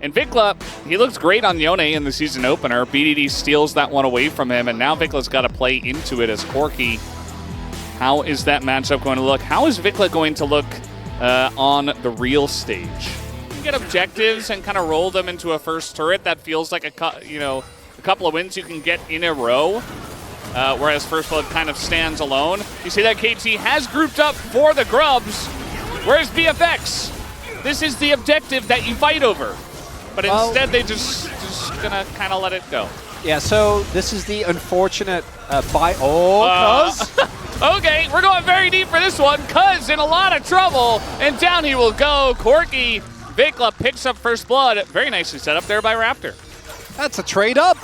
And Vikla, he looks great on Yone in the season opener. BDD steals that one away from him, and now Vikla's got to play into it as Corki. How is that matchup going to look? How is Vikla going to look on the real stage? You can get objectives and kind of roll them into a first turret. That feels like a couple of wins you can get in a row. Whereas First Blood kind of stands alone. You see that KT has grouped up for the grubs. Where's BFX? This is the objective that you fight over. But instead they just gonna kind of let it go. Yeah, so this is the unfortunate cuz. Okay, we're going very deep for this one. Cuz in a lot of trouble, and down he will go. Corki, Vikla picks up First Blood. Very nicely set up there by Raptor. That's a trade up,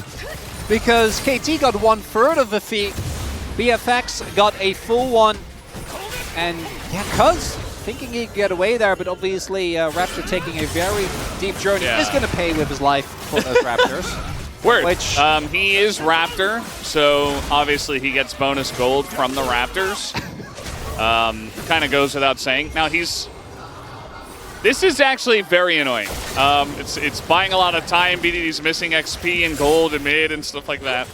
because KT got 1/3 of the fee. BFX got a full one. And yeah, Cuz thinking he could get away there, but obviously Raptor taking a very deep journey is going to pay with his life for those Raptors. Word. He is Raptor, so obviously he gets bonus gold from the Raptors. Kind of goes without saying. Now this is actually very annoying. It's buying a lot of time. BDD's missing XP and gold and mid and stuff like that.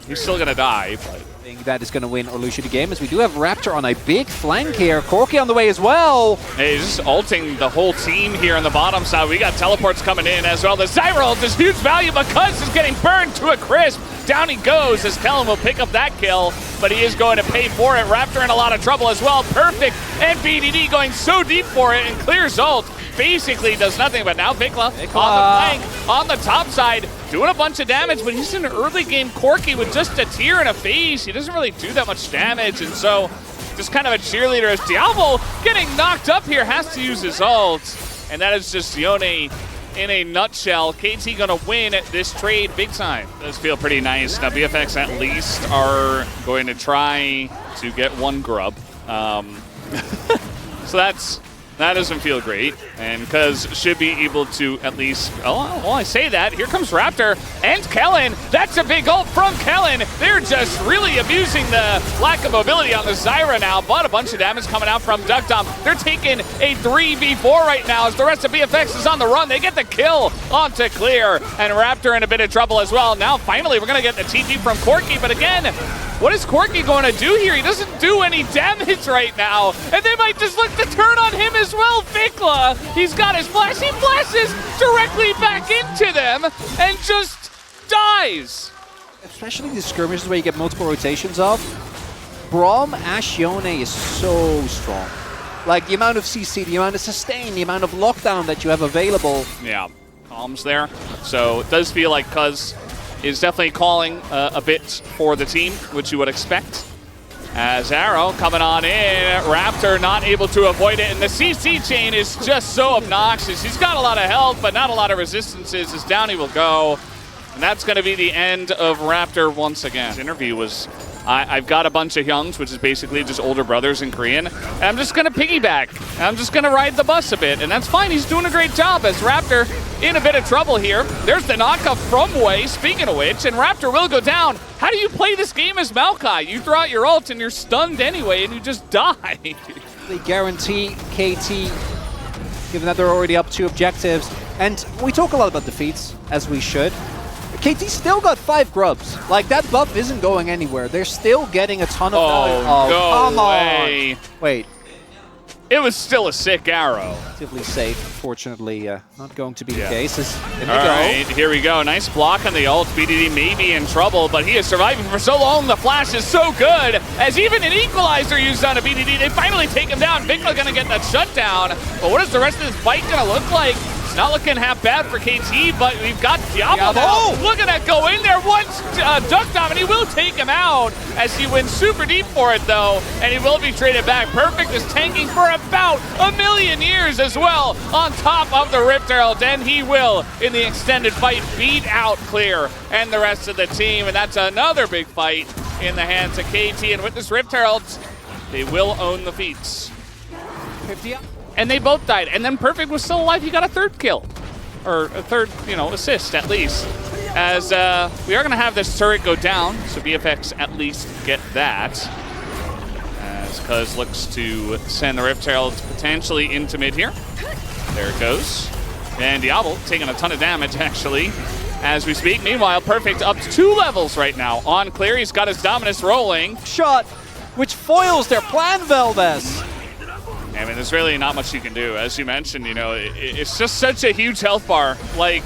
He's still gonna die, but I think that is gonna win or lose you the game, as we do have Raptor on a big flank here. Corki on the way as well. Hey, he's just ulting the whole team here on the bottom side. We got teleports coming in as well. The Zyra ult is huge value, but Cuz is getting burned to a crisp. Down he goes as Kellen will pick up that kill, but he is going to pay for it. Raptor in a lot of trouble as well. Perfect, and BDD going so deep for it, and clears ult. Basically does nothing, but now Vikla on the flank, on the top side, doing a bunch of damage, but he's an early game Corki with just a tear and a phase. He doesn't really do that much damage, and so just kind of a cheerleader as Diablo getting knocked up here, has to use his ult, and that is just Yone in a nutshell. KT gonna win this trade big time. Does feel pretty nice. Now BFX at least are going to try to get one grub. So that doesn't feel great, and Cuz should be able to at least, well, I say that, here comes Raptor and Kellen. That's a big ult from Kellen. They're just really abusing the lack of mobility on the Zyra now, but a bunch of damage coming out from Duckdom. They're taking a 3v4 right now as the rest of BFX is on the run. They get the kill onto Clear, and Raptor in a bit of trouble as well. Now finally we're gonna get the TP from Corki, but again, what is Corki going to do here? He doesn't do any damage right now, and they might just look to turn on him as well. Vikla, he's got his flash. He flashes directly back into them and just dies. Especially the skirmishes where you get multiple rotations of. Braum Ashe Yone is so strong. Like the amount of CC, the amount of sustain, the amount of lockdown that you have available. Yeah, calms there. So it does feel like Cuz is definitely calling a bit for the team, which you would expect. As Arrow coming on in, Raptor not able to avoid it, and the CC chain is just so obnoxious. He's got a lot of health, but not a lot of resistances, as down he will go. And that's going to be the end of Raptor once again. His interview was, I've got a bunch of youngs, which is basically just older brothers in Korean, and I'm just going to piggyback. I'm just going to ride the bus a bit, and that's fine. He's doing a great job as Raptor in a bit of trouble here. There's the knockup from Wei, speaking of which, and Raptor will go down. How do you play this game as Maokai? You throw out your ult and you're stunned anyway, and you just die. They guarantee KT, given that they're already up 2 objectives. And we talk a lot about defeats, as we should. KT still got 5 grubs. Like, that buff isn't going anywhere. They're still getting a ton of value. Oh, come on. Wait. It was still a sick arrow. Relatively safe. Fortunately, not going to be the case. All right, here we go. Nice block on the ult. BDD may be in trouble, but he is surviving for so long. The flash is so good, as even an equalizer used on a BDD. They finally take him down. Vikla gonna get that shutdown. But what is the rest of this fight gonna look like? It's not looking half bad for KT, but we've got Diablo now. Look at that go in there once, Duckdom, and he will take him out as he went super deep for it, though, and he will be traded back. Perfect is tanking for about 1,000,000 years as well on top of the Rift Herald, and he will, in the extended fight, beat out Clear and the rest of the team, and that's another big fight in the hands of KT, and with this Rift Herald, they will own the feats. 50 and they both died, and then Perfect was still alive. He got a 3rd kill, or a 3rd, assist at least. As we are going to have this turret go down, so BFX at least get that. As Cuz looks to send the Rift Herald potentially into mid here. There it goes. And Diablo taking a ton of damage, actually, as we speak. Meanwhile, Perfect up to 2 levels right now. On clear, he's got his Dominus rolling. Shot, which foils their plan, Valdez. I mean, there's really not much you can do. As you mentioned, you know, it's just such a huge health bar. Like,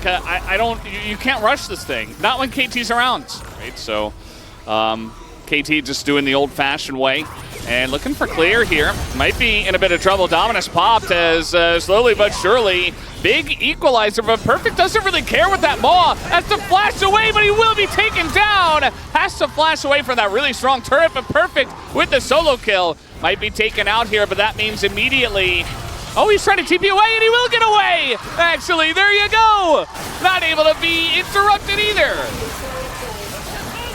you can't rush this thing. Not when KT's around, right? So, KT just doing the old-fashioned way. And looking for clear here. Might be in a bit of trouble. Dominus popped as slowly but surely. Big equalizer, but Perfect doesn't really care with that Maw. Has to flash away, but he will be taken down. Has to flash away from that really strong turret, but Perfect with the solo kill. Might be taken out here, but that means immediately... Oh, he's trying to TP away, and he will get away! Actually, there you go! Not able to be interrupted either.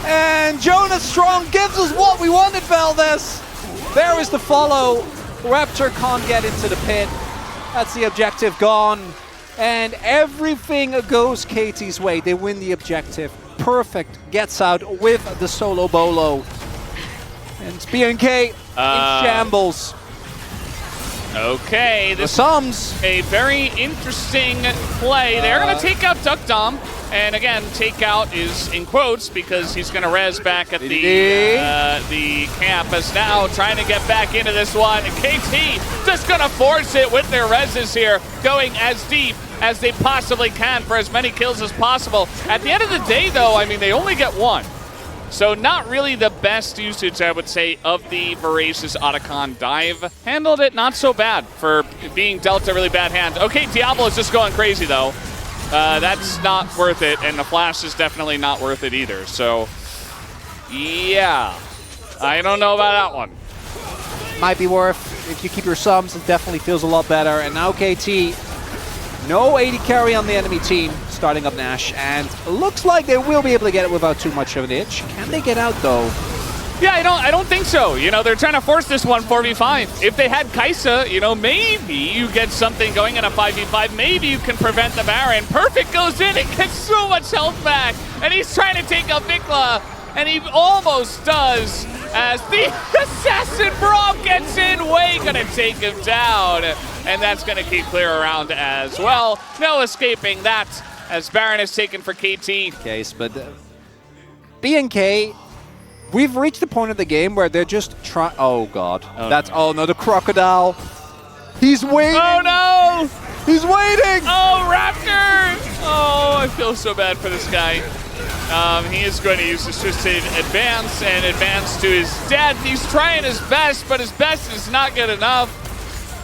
And Jonas Strong gives us what we wanted, Valdez. There is the follow. Raptor can't get into the pit. That's the objective gone. And everything goes KT's way. They win the objective. Perfect gets out with the solo bolo. And it's BNK in shambles. Okay, this is a very interesting play. They're going to take out Duck Dom. And again, takeout is in quotes because he's going to res back at the camp as now trying to get back into this one. And KT just going to force it with their reses here, going as deep as they possibly can for as many kills as possible. At the end of the day, though, I mean, they only get one. So not really the best usage, I would say, of the Voracious Otacon dive. Handled it not so bad for being dealt a really bad hand. Okay, Diablo is just going crazy, though. That's not worth it, and the flash is definitely not worth it either. So, yeah, I don't know about that one. Might be worth, if you keep your sums, it definitely feels a lot better. And now KT, no 80 carry on the enemy team, starting up Nash, and looks like they will be able to get it without too much of an itch. Can they get out, though? Yeah, I don't think so. You know, they're trying to force this one 4v5. If they had Kai'Sa, you know, maybe you get something going in a 5v5. Maybe you can prevent the Baron. Perfect goes in and gets so much health back. And he's trying to take out Vikla, and he almost does as the Assassin Braum gets in. Way gonna take him down. And that's gonna keep clear around as well. No escaping that as Baron is taken for KT. Case, but BNK... We've reached the point of the game where they're just trying... Oh, God. Oh, no, the crocodile. He's waiting. Oh, no. He's waiting. Oh, Raptor. Oh, I feel so bad for this guy. He is going to use his twisted advance and advance to his death. He's trying his best, but his best is not good enough.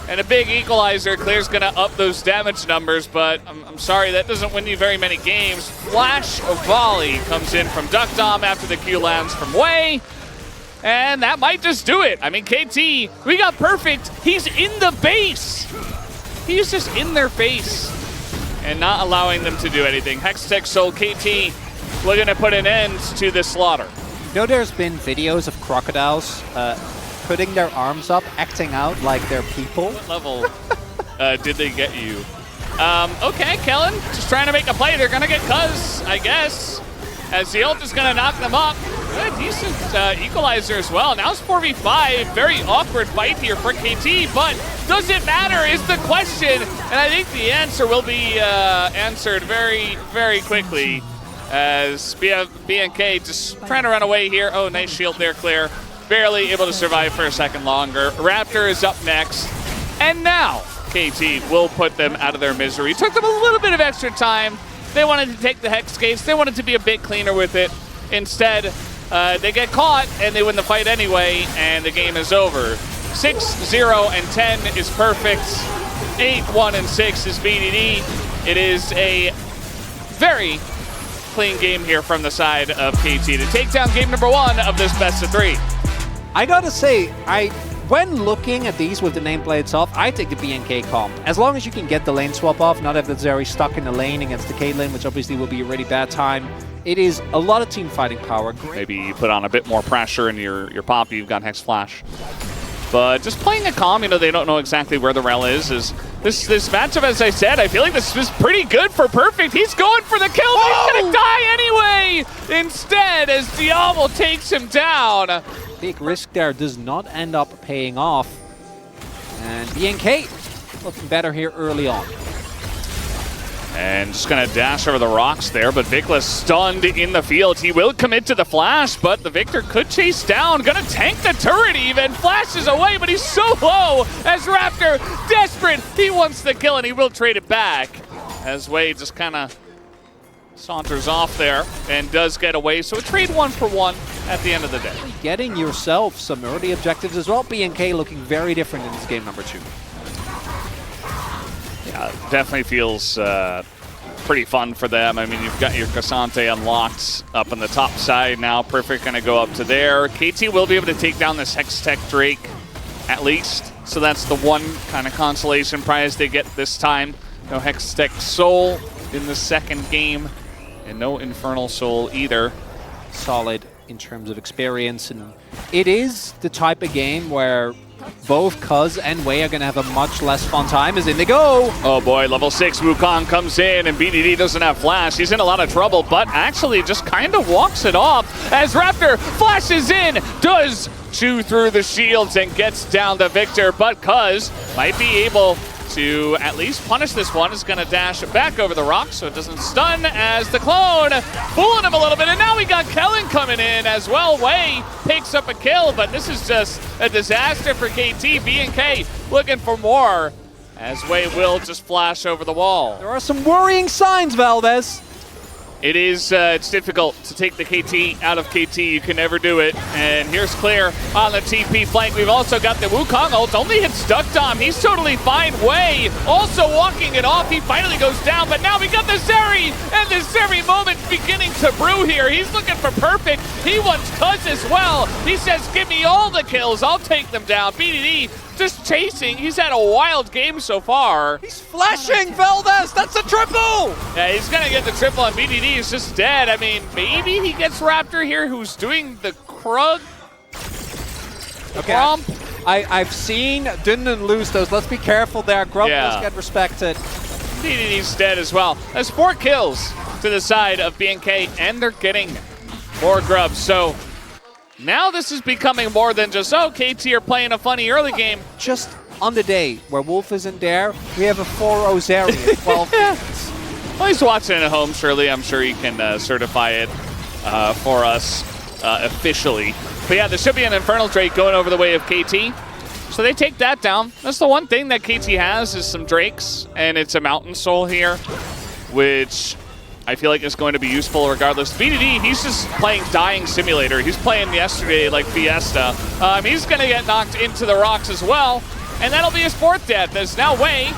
And a big equalizer. Clear's going to up those damage numbers, but I'm sorry, that doesn't win you very many games. Flash volley comes in from Duck Dom after the Q lands from Wei. And that might just do it. I mean, KT, we got Perfect. He's in the base. He's just in their face and not allowing them to do anything. Hextech Soul KT looking to put an end to this slaughter. You know, there's been videos of crocodiles putting their arms up, acting out like they're people. What level did they get you? Okay, Kellen, just trying to make a play. They're going to get Cuz, I guess, as the ult is going to knock them up. Good, decent equalizer as well. Now it's 4v5. Very awkward fight here for KT, but does it matter is the question. And I think the answer will be answered very, very quickly as BNK just trying to run away here. Oh, nice shield there, clear. Barely able to survive for a second longer. Raptor is up next. And now KT will put them out of their misery. Took them a little bit of extra time. They wanted to take the Hex Gates. They wanted to be a bit cleaner with it. Instead, they get caught and they win the fight anyway, and the game is over. 6-0-10 is Perfect. 8-1-6 is BDD. It is a very clean game here from the side of KT to take down game number 1 of this best of 3. I gotta say, when looking at these with the nameplates off, I take the BNK comp. As long as you can get the lane swap off, not if it's very stuck in the lane against the Caitlyn, which obviously will be a really bad time. It is a lot of team fighting power. Great. Maybe you put on a bit more pressure in your pop, you've got Hex Flash. But just playing it calm, you know, they don't know exactly where the rel is this matchup, as I said, I feel like this is pretty good for Perfect. He's going for the kill, but he's gonna die anyway! Instead, as Diablo takes him down. Big risk there does not end up paying off. And BNK looking better here early on. And just gonna dash over the rocks there, but Vicla's stunned in the field. He will commit to the flash, but the Victor could chase down. Gonna tank the turret even. Flashes away, but he's so low as Raptor, desperate. He wants the kill and he will trade it back. As Wade just kind of saunters off there and does get away. So a trade 1-for-1 at the end of the day. Getting yourself some early objectives as well. BNK looking very different in this game number 2. Yeah, definitely feels pretty fun for them. I mean, you've got your Cassante unlocked up on the top side now. Perfect going to go up to there. KT will be able to take down this Hextech Drake at least. So that's the one kind of consolation prize they get this time. No Hextech Soul in the second game, and no Infernal Soul either. Solid in terms of experience, and it is the type of game where both Cuz and Wei are going to have a much less fun time as in they go. Oh boy, level 6 Wukong comes in and BDD doesn't have flash. He's in a lot of trouble, but actually just kind of walks it off as Raptor flashes in, does chew through the shields and gets down the Victor, but Cuz might be able to at least punish this one. Is going to dash back over the rock so it doesn't stun as the clone fooling him a little bit. And now we got Kellen coming in as well. Wei picks up a kill, but this is just a disaster for KT. BNK looking for more as Wei will just flash over the wall. There are some worrying signs, Valdez. It is, it's difficult to take the KT out of KT. You can never do it. And here's Clear on the TP flank. We've also got the Wukong ult. Only hits Duck Dom. He's totally fine. Wei also walking it off. He finally goes down, but now we got the Zeri. And the Zeri moment beginning to brew here. He's looking for perfect. He wants Cuz as well. He says, give me all the kills. I'll take them down. BDD just chasing. He's had a wild game so far. He's flashing, Valdez. That's a triple. Yeah, he's going to get the triple, and BDD is just dead. I mean, maybe he gets Raptor here, who's doing the Krug. Okay. Grump. I've seen Dunden lose those. Let's be careful there. Grump does get respected. BDD's dead as well. That's 4 kills to the side of BNK, and they're getting more grubs. So now this is becoming more than just, oh, KT are playing a funny early game. Just on the day where Wolf isn't there, we have a 4-0 Zeri. Well, well, he's watching at home, surely. I'm sure he can certify it for us officially. But yeah, there should be an Infernal Drake going over the way of KT. So they take that down. That's the one thing that KT has is some Drakes, and it's a Mountain Soul here, which I feel like is going to be useful regardless. BDD, he's just playing Dying Simulator. He's playing yesterday like Fiesta. He's going to get knocked into the rocks as well, and that'll be his 4th death. As now Wei,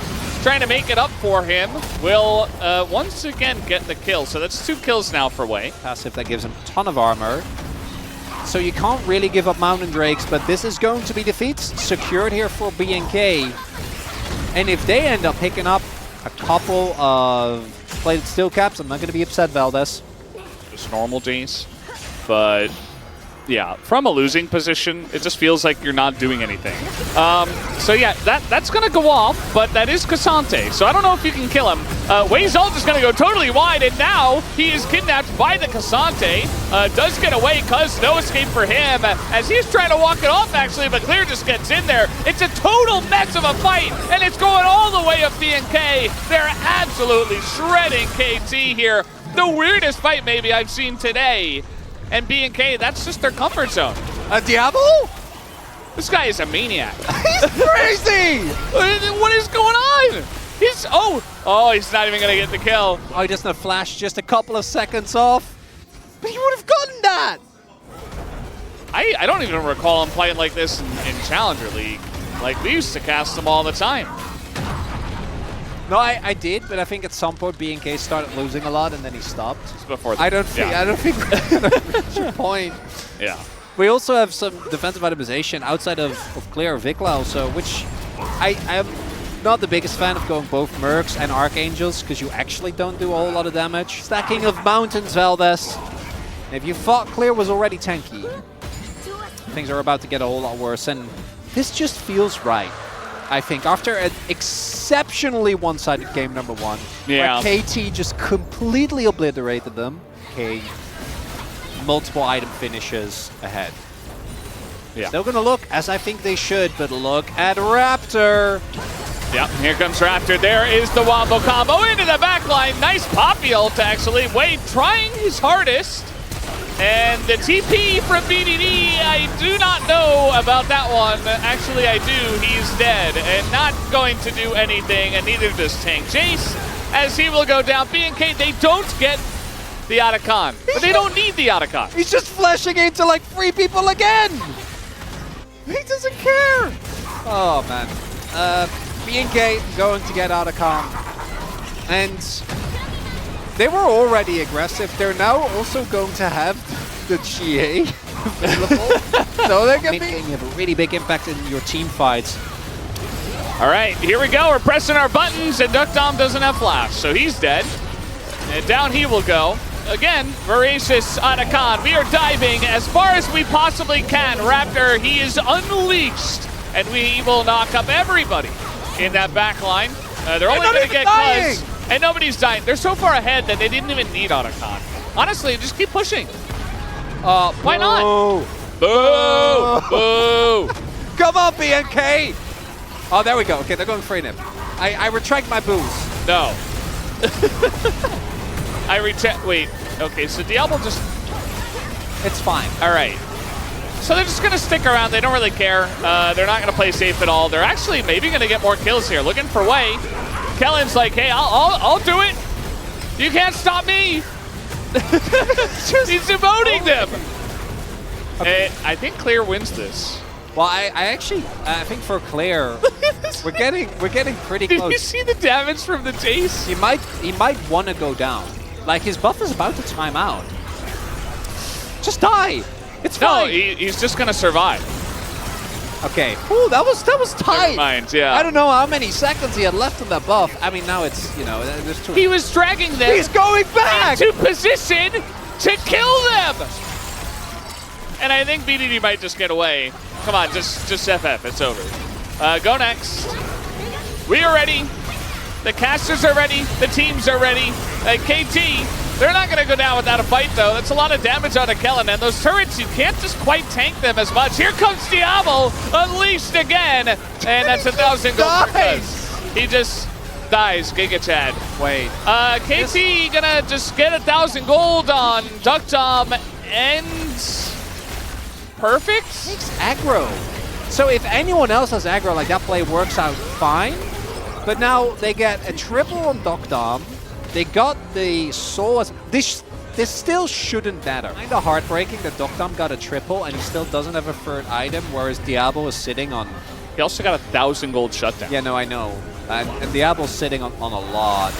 trying to make it up for him, will once again get the kill. So that's 2 kills now for Wei. Passive that gives him a ton of armor. So you can't really give up Mountain Drakes, but this is going to be defeats secured here for BNK. And if they end up picking up a couple of plated steel caps, I'm not going to be upset, Valdez. Just normal days. But yeah, from a losing position, it just feels like you're not doing anything. So yeah, that's going to go off, but that is Cassante. So I don't know if you can kill him. Wei's ult is going to go totally wide, and now he is kidnapped by the Cassante. Does get away, Cuz no escape for him, as he's trying to walk it off actually, but Clear just gets in there. It's a total mess of a fight, and it's going all the way up BNK. They're absolutely shredding KT here. The weirdest fight maybe I've seen today. And BNK, that's just their comfort zone. A Diablo? This guy is a maniac. He's crazy! What is going on? He's, he's not even gonna get the kill. Oh, he doesn't have flash just a couple of seconds off. But he would have gotten that! I don't even recall him playing like this in Challenger League. Like, we used to cast him all the time. No, I did, but I think at some point BNK started losing a lot and then he stopped. It's before I don't think we're gonna reach your point. Yeah. We also have some defensive itemization outside of Clear Vikla also, which I am not the biggest fan of going both Mercs and Archangels because you actually don't do a whole lot of damage. Stacking of mountains, Valdez. If you thought Clear was already tanky, things are about to get a whole lot worse, and this just feels right. I think after an exceptionally one-sided game number 1, where KT just completely obliterated them, multiple item finishes ahead. Yeah. Still gonna look as I think they should, but look at Raptor. Yep, here comes Raptor. There is the wombo combo into the back line. Nice Poppy ult, actually. Wade trying his hardest. And the TP from BDD, I do not know about that one. Actually, I do. He's dead and not going to do anything, and neither does Tank Jace, as he will go down. BNK, they don't get the Otacon, but they don't need the Otacon. He's just flashing into like 3 people again! He doesn't care! Oh, man. BNK going to get Otacon. And they were already aggressive. They're now also going to have the GA available. So they're going to have a really big impact in your team fights. All right, here we go. We're pressing our buttons, and Duckdom doesn't have flash, so he's dead. And down he will go. Again, voracious Otacon. We are diving as far as we possibly can. Raptor, he is unleashed, and we will knock up everybody in that back line. They're only going to get Cuz, and nobody's dying. They're so far ahead that they didn't even need Otacon. Honestly, just keep pushing. Why not? Boo! Boo! Come on, BNK! Oh, there we go. Okay, they're going for him. I retract my boos. No. I retract. Wait. Okay, so Diablo just. It's fine. All right. So they're just going to stick around. They don't really care. They're not going to play safe at all. They're actually maybe going to get more kills here. Looking for Wei. Kellen's like, hey, I'll do it. You can't stop me. He's demoting them. Okay. I think Clear wins this. Well, I think for Claire, we're getting pretty close. Did you see the damage from the Jace? He might want to go down. Like his buff is about to time out. Just die. It's fine. No, he's just gonna survive. Okay. Ooh, that was tight. Never mind, yeah. I don't know how many seconds he had left on that buff. I mean, now it's, you know, there's too. He was dragging them. He's going back into position to kill them. And I think BDD might just get away. Come on, just FF. It's over. Go next. We are ready. The casters are ready. The teams are ready. KT, they're not going to go down without a fight, though. That's a lot of damage on a Kellen. And those turrets, you can't just quite tank them as much. Here comes Diablo, unleashed again. And that's 1,000 gold for Cuz. He just dies. Giga Chad. Wait. KT going to just get 1,000 gold on Duckdom and perfect? Takes aggro. So if anyone else has aggro, like that play works out fine. But now they get a triple on Duckdom. They got the soul. This still shouldn't matter. Kinda heartbreaking that Duckdom got a triple and he still doesn't have a third item, whereas Diablo is sitting on. He also got 1,000 gold shutdown. Yeah, no, I know. And Diablo's sitting on a lot.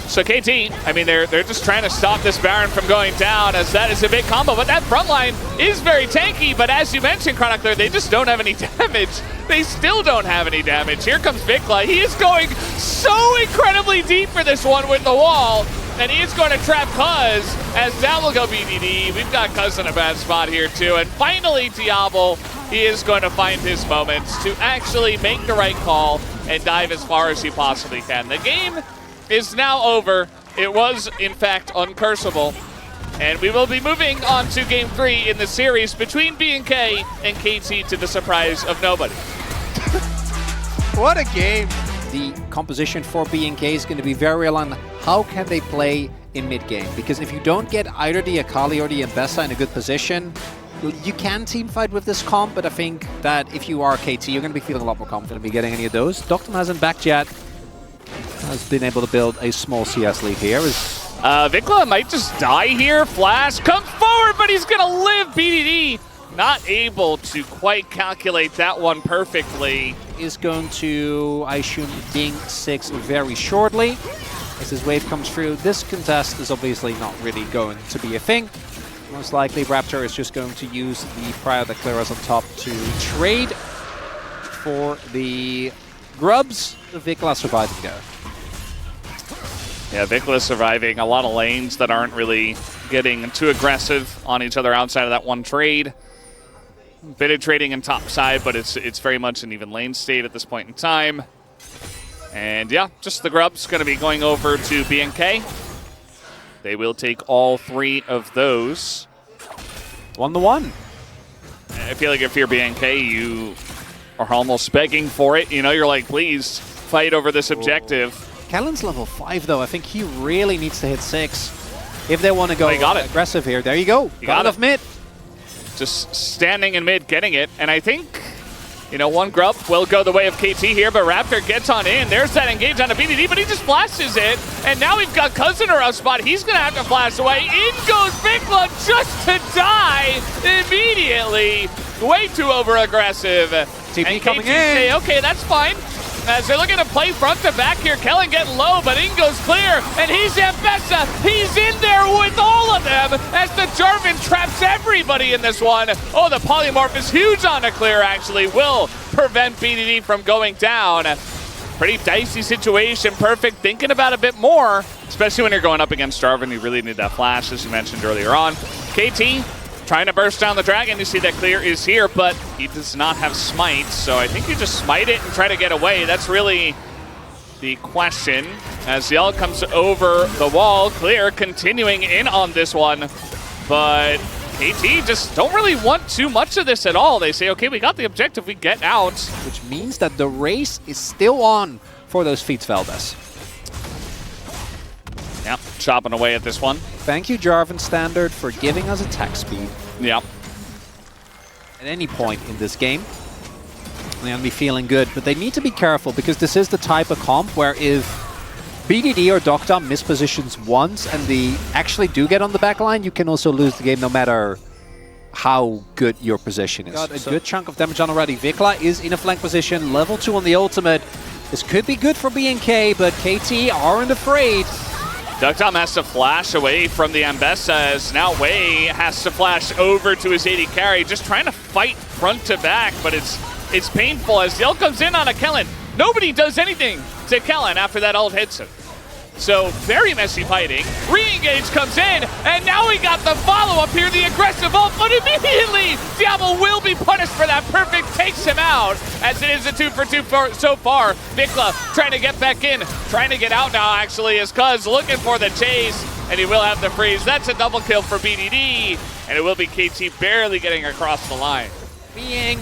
So KT, I mean, they're just trying to stop this Baron from going down, as that is a big combo. But that front line is very tanky. But as you mentioned, Chronicler, they just don't have any damage. They still don't have any damage. Here comes Vikla. He is going so incredibly deep for this one with the wall. And he is going to trap Cuz, as down will go BDD. We've got Cuz in a bad spot here, too. And finally, Diablo, he is going to find his moments to actually make the right call and dive as far as he possibly can. The game is now over. It was, in fact, uncursable. And we will be moving on to Game 3 in the series between BNK and KT, to the surprise of nobody. What a game. The composition for BNK is going to be very real on how can they play in mid-game. Because if you don't get either the Akali or the Mbessa in a good position, you can team fight with this comp, but I think that if you are KT, you're going to be feeling a lot more confident be getting any of those. Duckdom hasn't backed yet. Has been able to build a small CS lead here. Vikla might just die here. Flash comes forward, but he's going to live. BDD not able to quite calculate that one perfectly. Is going to, I assume, ding 6 very shortly. As his wave comes through, this contest is obviously not really going to be a thing. Most likely, Raptor is just going to use the Prior that Clara's on top to trade for the grubs. Vikla surviving there. Yeah, Vikla surviving. A lot of lanes that aren't really getting too aggressive on each other outside of that one trade. Bit of trading in top side, but it's very much an even lane state at this point in time. And yeah, just the grubs going to be going over to BNK. They will take all 3 of those. 1-1. I feel like if you're BNK, you are almost begging for it. You know, you're like, please fight over this objective. Kellen's level 5 though. I think he really needs to hit 6 if they want to go aggressive here. There you go. Got enough mid. Just standing in mid, getting it. And I think, you know, one grub will go the way of KT here, but Raptor gets on in. There's that engage on a BDD, but he just flashes it. And now we've got Cuz in a rough spot. He's going to have to flash away. In goes Vikla just to die immediately. Way too over-aggressive. TP coming in. Okay, that's fine. As they're looking to play front to back here, Kellen getting low, but in goes clear, and he's Ambessa. He's in there with all of them as the Jarvan traps everybody in this one. Oh, the polymorph is huge on a clear, actually. Will prevent BDD from going down. Pretty dicey situation. Perfect thinking about a bit more, especially when you're going up against Jarvan. You really need that flash, as you mentioned earlier on. KT trying to burst down the dragon. You see that clear is here, but he does not have smite, so I think you just smite it and try to get away. That's really the question. As the ult comes over the wall, clear continuing in on this one, but KT just don't really want too much of this at all. They say, okay, we got the objective, we get out. Which means that the race is still on for those feats, Valdez. Yep, chopping away at this one. Thank you, Jarvan Standard, for giving us attack speed. Yep. At any point in this game, they're going to be feeling good, but they need to be careful because this is the type of comp where if BDD or Doctor mispositions once and they actually do get on the back line, you can also lose the game no matter how good your position is. Got a good chunk of damage on already. Vikla is in a flank position, level 2 on the ultimate. This could be good for BNK, but KT aren't afraid. Duckdom has to flash away from the Ambessa as now Wei has to flash over to his AD carry, just trying to fight front to back, but it's painful as the ult comes in on a Kellen. Nobody does anything to Kellen after that ult hits him. So very messy fighting. Re-engage comes in, and now we got the follow-up here, the aggressive ult, but immediately Diablo will be punished for that. Perfect takes him out, as it is a 2 for 2 so far. Vikla trying to get back in, trying to get out now actually, as Cuz looking for the chase, and he will have the freeze. That's a double kill for BDD, and it will be KT barely getting across the line. Being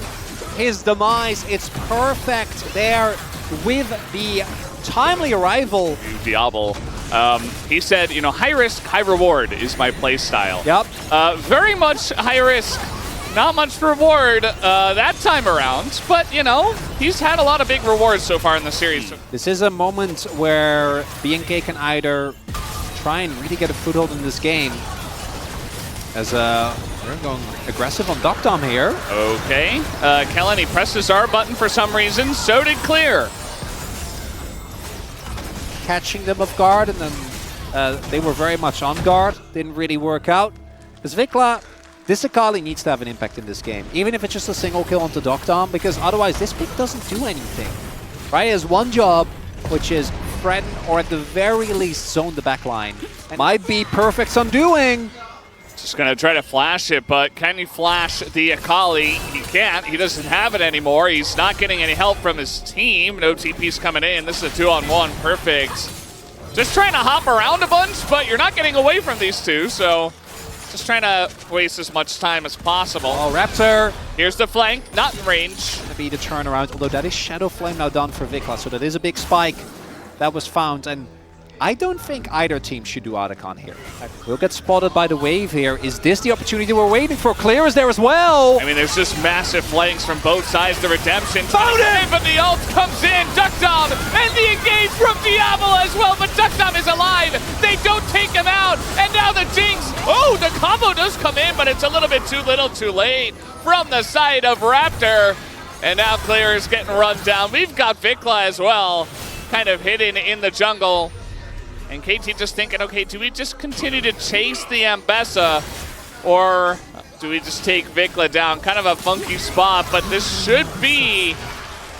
his demise, it's perfect there with the timely arrival. Diablo. He said, you know, high risk, high reward is my play style. Yep. Very much high risk, not much reward that time around, but you know, he's had a lot of big rewards so far in the series. This is a moment where BNK can either try and really get a foothold in this game, as they're going aggressive on Doctom here. Okay. Kellen, he pressed his R button for some reason, so did Clear. Catching them off guard, and then they were very much on guard. Didn't really work out. Because Vikla, this Akali needs to have an impact in this game, even if it's just a single kill onto Doctom, because otherwise this pick doesn't do anything. Right? He has one job, which is threaten or at the very least zone the backline. Might be Perfect's undoing. Just gonna try to flash it, but can he flash the Akali? He can't. He doesn't have it anymore. He's not getting any help from his team. No TP's coming in. This is a 2-on-1. Perfect. Just trying to hop around a bunch, but you're not getting away from these two, so just trying to waste as much time as possible. Oh, Raptor. Here's the flank, not in range. Gonna be the turnaround, although that is Shadow Flame now done for Vikla, so that is a big spike that was found, and I don't think either team should do Otacon here. We'll get spotted by the wave here. Is this the opportunity we're waiting for? Clear is there as well. I mean, there's just massive flanks from both sides. The redemption. Found it! But the ult comes in. Duckdom and the engage from Diablo as well. But Duckdom is alive. They don't take him out. And now the Jinx. Oh, the combo does come in, but it's a little bit too little too late from the side of Raptor. And now Clear is getting run down. We've got Vikla as well, kind of hidden in the jungle. And KT just thinking, okay, do we just continue to chase the Ambessa, or do we just take Vikla down? Kind of a funky spot, but this should be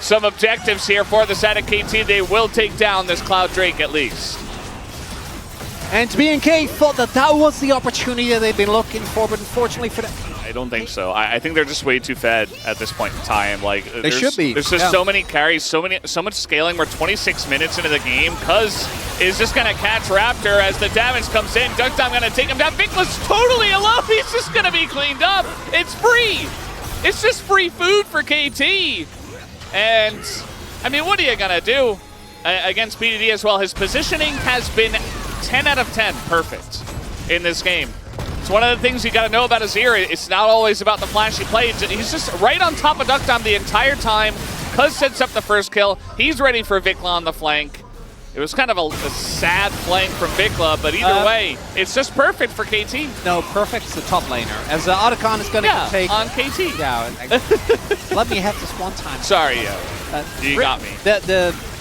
some objectives here for the side of KT. They will take down this Cloud Drake at least. And BNK thought that that was the opportunity that they've been looking for, but unfortunately for them, I don't think so. I think they're just way too fed at this point in time. Like they should be. There's just so many carries, so much scaling. We're 26 minutes into the game. Cuz is just gonna catch Raptor as the damage comes in. Duckdom gonna take him down. Vikla's totally alone. He's just gonna be cleaned up. It's free. It's just free food for KT. And, I mean, what are you going to do against BDD as well? His positioning has been 10 out of 10 perfect in this game. It's one of the things you got to know about Azir. It's not always about the flashy plays. He's just right on top of Duckdom the entire time. Cuz sets up the first kill. He's ready for Vikla on the flank. It was kind of a sad flank from Vikla, but either way, it's just perfect for KT. No, perfect's the top laner. As Otacon is going to take... on KT. Yeah, let me have this one time. Sorry, you got me.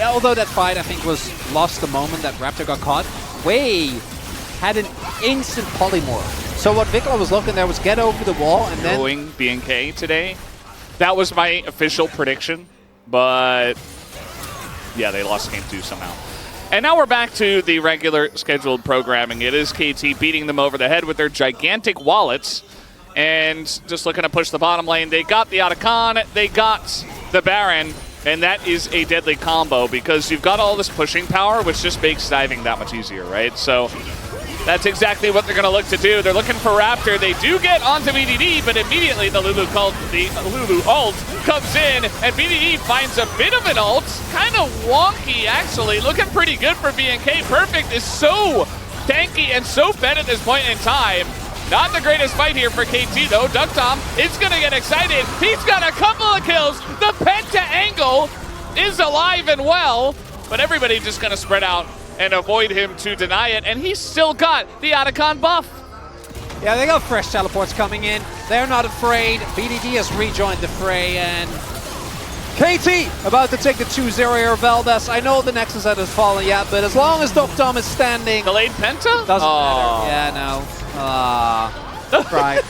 Although that fight, I think, was lost the moment that Raptor got caught, Wei had an instant polymorph. So what Vikla was looking there was get over the wall and then... Going BNK today. That was my official prediction, but yeah, they lost game 2 somehow. And now we're back to the regular scheduled programming. It is KT beating them over the head with their gigantic wallets and just looking to push the bottom lane. They got the Otacon, they got the Baron, and that is a deadly combo because you've got all this pushing power, which just makes diving that much easier, right? So that's exactly what they're going to look to do. They're looking for Raptor. They do get onto BDD, but immediately the Lulu ult comes in, and BDD finds a bit of an ult. Kind of wonky, actually. Looking pretty good for BNK. Perfect is so tanky and so fed at this point in time. Not the greatest fight here for KT, though. Duckdom is going to get excited. He's got a couple of kills. The Penta angle is alive and well, but everybody just going to spread out and avoid him to deny it, and he's still got the Otacon buff. Yeah, they got fresh teleports coming in. They're not afraid. BDD has rejoined the fray, and KT about to take the 2-0 here, Valdez. I know the Nexus hasn't fallen yet, but as long as Duckdom is standing... Delayed Penta? Doesn't matter. Yeah, no. Right.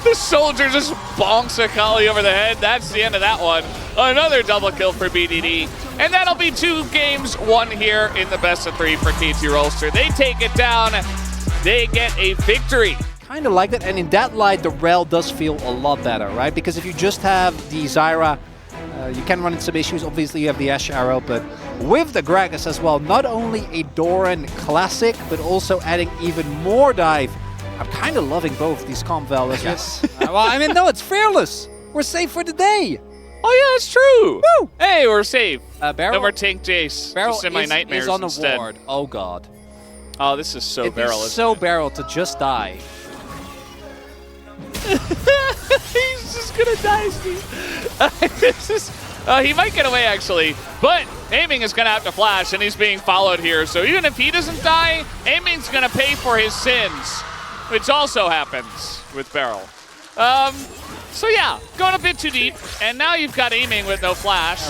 The soldier just bonks Akali over the head. That's the end of that one. Another double kill for BDD. And that'll be 2 games won here in the best of 3 for KT Rolster. They take it down. They get a victory. Kind of like that. And in that light, the Rel does feel a lot better, right? Because if you just have the Zyra, you can run into some issues. Obviously, you have the Ashe Arrow, but with the Gragas as well, not only a Doran classic, but also adding even more dive. I'm kind of loving both these comp Valdez. Yes. Well, I mean, no, it's fearless. We're safe for the day. Oh, yeah, it's true. Woo! Hey, we're safe. Barrel, no more Tank Jace. Barrel just in my nightmares is on the instead. ward. Oh, God. Oh, this is so Barrel. It's so Barrel to just die. He's just going to die, Steve. This is... he might get away, actually, but Aiming is going to have to flash, and he's being followed here. So even if he doesn't die, Aiming's going to pay for his sins, which also happens with Barrel. So yeah, going a bit too deep, and now you've got Aiming with no flash.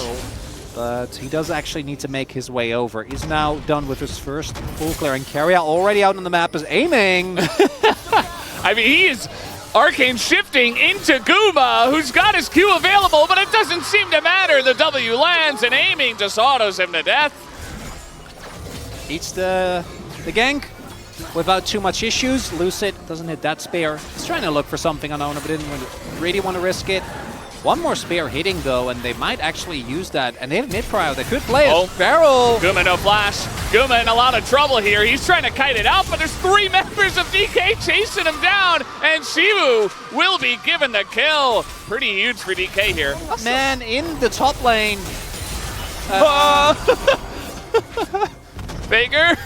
But he does actually need to make his way over. He's now done with his first full clearing carry out. Already out on the map is Aiming. I mean, he is arcane shifting into Guma, who's got his Q available, but it doesn't seem to matter. The W lands, and Aiming just autos him to death. Eats the gank without too much issues. Lucid doesn't hit that spear. He's trying to look for something on Ona, but didn't really want to risk it. One more spear hitting, though, and they might actually use that. And they have mid-cryo. They could play it. Oh, Barrel. Guma no flash. Guma in a lot of trouble here. He's trying to kite it out, but there's 3 members of DK chasing him down, and Shivu will be given the kill. Pretty huge for DK here. Man in the top lane. Baker.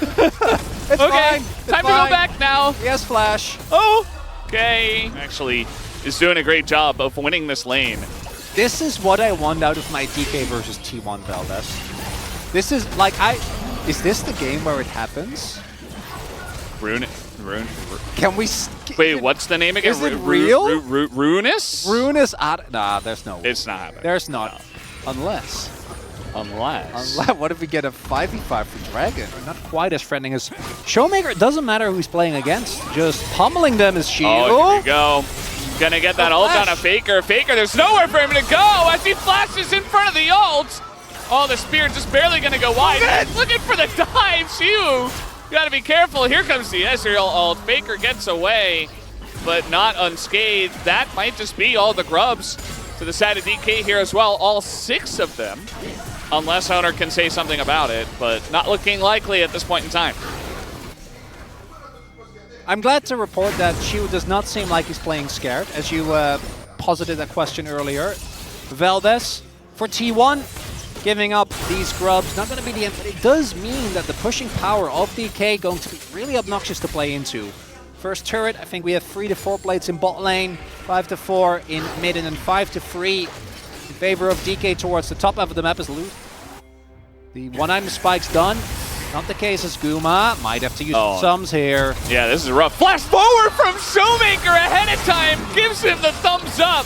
It's okay, fine. time to go back now. He has flash. Oh, okay. Actually, is doing a great job of winning this lane. This is what I want out of my DK versus T1 Valdez. This is like is this the game where it happens? Rune. Can we? Wait, what's the name again? Is it real? Ruinous? Ruinous. Nah, there's no way. It's not happening. There's not. No. Unless. What if we get a 5v5 for Dragon? Not quite as threatening as Showmaker. It doesn't matter who he's playing against. Just pummeling them is Shield. Oh, here we go. Gonna get that ult on a Faker. Faker, there's nowhere for him to go as he flashes in front of the ult. Oh, the spear just barely gonna go wide. Looking for the dive. Shiu, gotta be careful. Here comes the Ezreal ult. Faker gets away, but not unscathed. That might just be all the grubs to the side of DK here as well. All 6 of them. Unless Owner can say something about it, but not looking likely at this point in time. I'm glad to report that Shiu does not seem like he's playing scared, as you posited that question earlier. Valdez for T1. Giving up these grubs, not going to be the end, but it does mean that the pushing power of DK going to be really obnoxious to play into. First turret, I think we have 3 to 4 plates in bot lane, 5 to 4 in mid, and then 5 to 3 in favor of DK towards the top half of the map is loot. The one-item spike's done. Not the case as Guma. Might have to use sums here. Yeah, this is rough. Flash forward from Showmaker ahead of time. Gives him the thumbs up.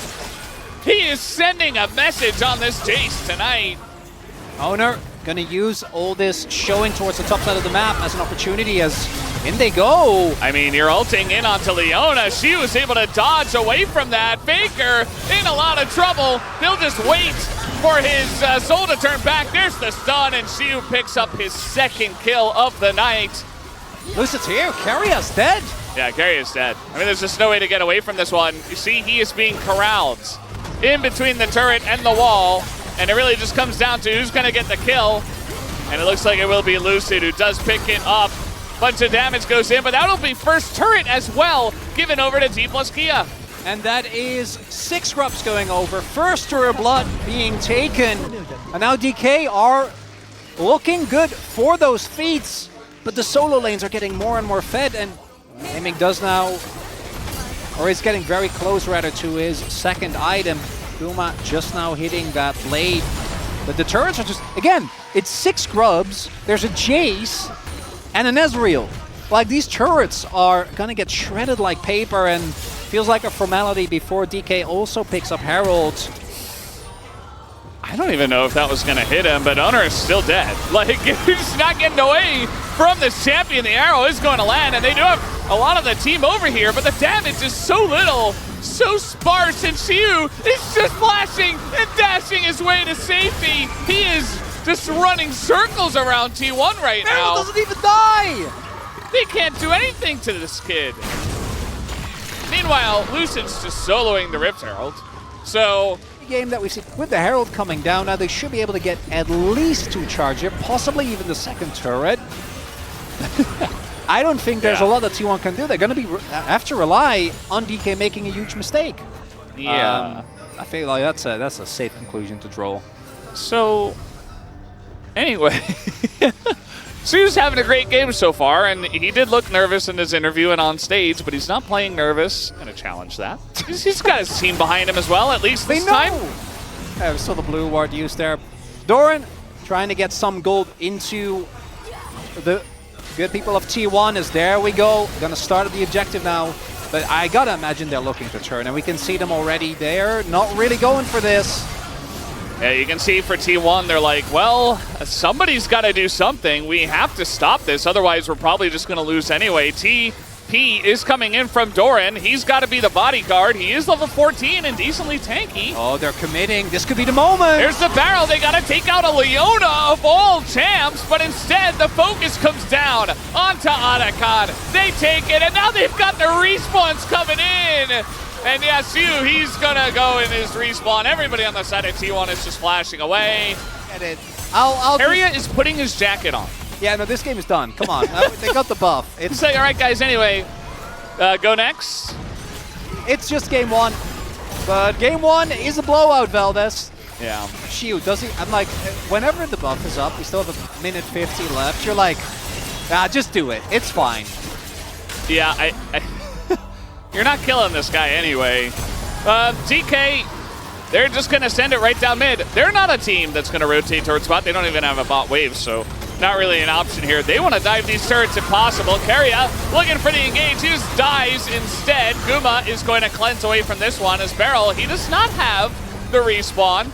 He is sending a message on this chase tonight. Owner gonna use all this showing towards the top side of the map as an opportunity as in they go. I mean, you're ulting in onto Leona. She was able to dodge away from that. Faker in a lot of trouble. He'll just wait for his soul to turn back. There's the stun, and Shiu picks up his second kill of the night. Lucid's here. Carrier's dead. Yeah, Carrier's dead. I mean, there's just no way to get away from this one. You see, he is being corralled in between the turret and the wall. And it really just comes down to who's going to get the kill. And it looks like it will be Lucid who does pick it up. Bunch of damage goes in, but that'll be first turret as well, given over to T plus Kia. And that is 6 grubs going over. First turret blood being taken. And now DK are looking good for those feats. But the solo lanes are getting more and more fed. And aiming does now, or is getting very close rather to his second item. Guma just now hitting that blade. But the turrets are just, again, it's 6 grubs, there's a Jace, and an Ezreal. Like, these turrets are gonna get shredded like paper and feels like a formality before DK also picks up Herald. I don't even know if that was gonna hit him, but Honor is still dead. Like, he's not getting away from this champion. The arrow is going to land, and they do have a lot of the team over here, but the damage is so little. So sparse, and Shiu is just flashing and dashing his way to safety. He is just running circles around T1 right now. Herald doesn't even die! They can't do anything to this kid. Meanwhile, Lucid's just soloing the Rift Herald. So, game that we see with the Herald coming down, now they should be able to get at least 2 charger, possibly even the second turret. I don't think there's a lot that T1 can do. They're going to be have to rely on DK making a huge mistake. Yeah, I feel like that's a safe conclusion to draw. So, anyway, Su's having a great game so far, and he did look nervous in his interview and on stage, but he's not playing nervous. Gonna challenge that. He's got his team behind him as well, at least this time. Yeah, we saw the blue ward used there. Doran trying to get some gold into the good people of T1 as there we go. Gonna start at the objective now. But I gotta imagine they're looking to turn, and we can see them already. They're not really going for this. Yeah, you can see for T1, they're like, well, somebody's got to do something. We have to stop this, otherwise we're probably just going to lose anyway. TP is coming in from Doran. He's got to be the bodyguard. He is level 14 and decently tanky. Oh, they're committing. This could be the moment. There's the barrel. They got to take out a Leona of all champs, but instead the focus comes down onto Otacon. They take it, and now they've got the respawns coming in. And yeah, Shiu, he's gonna go in his respawn. Everybody on the side of T1 is just flashing away. Get it. Harriet is putting his jacket on. Yeah, no, this game is done. Come on. They got the buff. It's like, all right, guys, anyway, go next. It's just game 1. But game 1 is a blowout, Valdez. Yeah. Shiu, does he? I'm like, whenever the buff is up, we still have a minute 50 left. You're like, just do it. It's fine. Yeah, you're not killing this guy anyway. DK, they're just going to send it right down mid. They're not a team that's going to rotate towards bot. They don't even have a bot wave, so not really an option here. They want to dive these turrets if possible. Keria looking for the engage. He just dies instead. Guma is going to cleanse away from this one. As Beryl, he does not have the respawn.